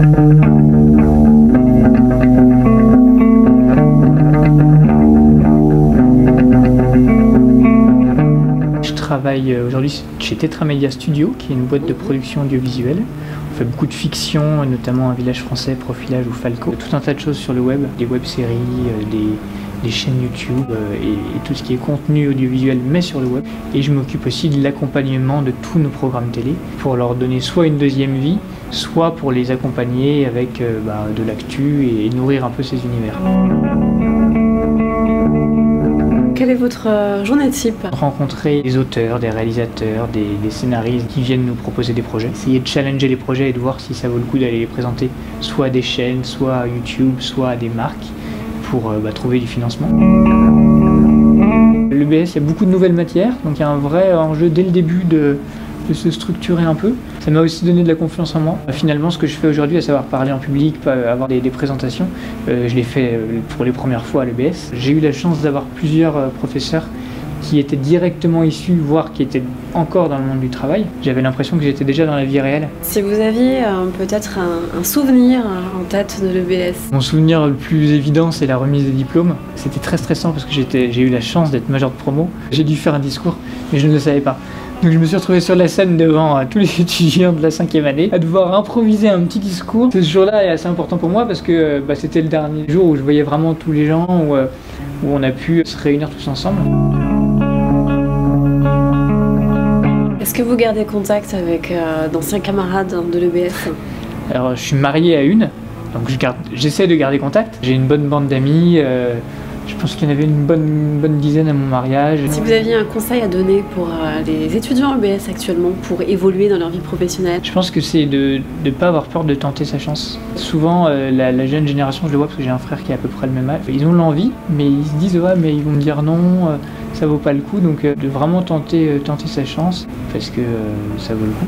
Je travaille aujourd'hui chez Tetramedia Studio, qui est une boîte de production audiovisuelle. On fait beaucoup de fiction, notamment Un village français, Profilage ou Falco. Tout un tas de choses sur le web, des web-séries, des chaînes YouTube et tout ce qui est contenu audiovisuel mais sur le web. Et je m'occupe aussi de l'accompagnement de tous nos programmes télé pour leur donner soit une deuxième vie, soit pour les accompagner avec de l'actu et nourrir un peu ces univers. Quelle est votre journée type? Rencontrer des auteurs, des réalisateurs, des scénaristes qui viennent nous proposer des projets. Essayer de challenger les projets et de voir si ça vaut le coup d'aller les présenter soit à des chaînes, soit à YouTube, soit à des marques pour trouver du financement. L'EBS, il y a beaucoup de nouvelles matières, donc il y a un vrai enjeu dès le début de se structurer un peu. Ça m'a aussi donné de la confiance en moi. Finalement, ce que je fais aujourd'hui, à savoir parler en public, avoir des présentations, je l'ai fait pour les premières fois à l'EBS. J'ai eu la chance d'avoir plusieurs professeurs qui étaient directement issus, voire qui étaient encore dans le monde du travail. J'avais l'impression que j'étais déjà dans la vie réelle. Si vous aviez peut-être un souvenir en tête de l'EBS? Mon souvenir le plus évident, c'est la remise des diplômes. C'était très stressant parce que j'ai eu la chance d'être major de promo. J'ai dû faire un discours, mais je ne le savais pas. Donc je me suis retrouvé sur la scène devant tous les étudiants de la 5e année à devoir improviser un petit discours. Ce jour-là est assez important pour moi parce que c'était le dernier jour où je voyais vraiment tous les gens, où on a pu se réunir tous ensemble. Est-ce que vous gardez contact avec d'anciens camarades de l'EBS? Alors je suis marié à une, donc j'essaie de garder contact. J'ai une bonne bande d'amis. Je pense qu'il y en avait une bonne dizaine à mon mariage. Si vous aviez un conseil à donner pour les étudiants EBS actuellement pour évoluer dans leur vie professionnelle? Je pense que c'est de ne pas avoir peur de tenter sa chance. Souvent, la jeune génération, je le vois parce que j'ai un frère qui a à peu près le même âge, ils ont l'envie, mais ils se disent ouais, mais ils vont me dire non, ça vaut pas le coup. Donc de vraiment tenter sa chance parce que ça vaut le coup.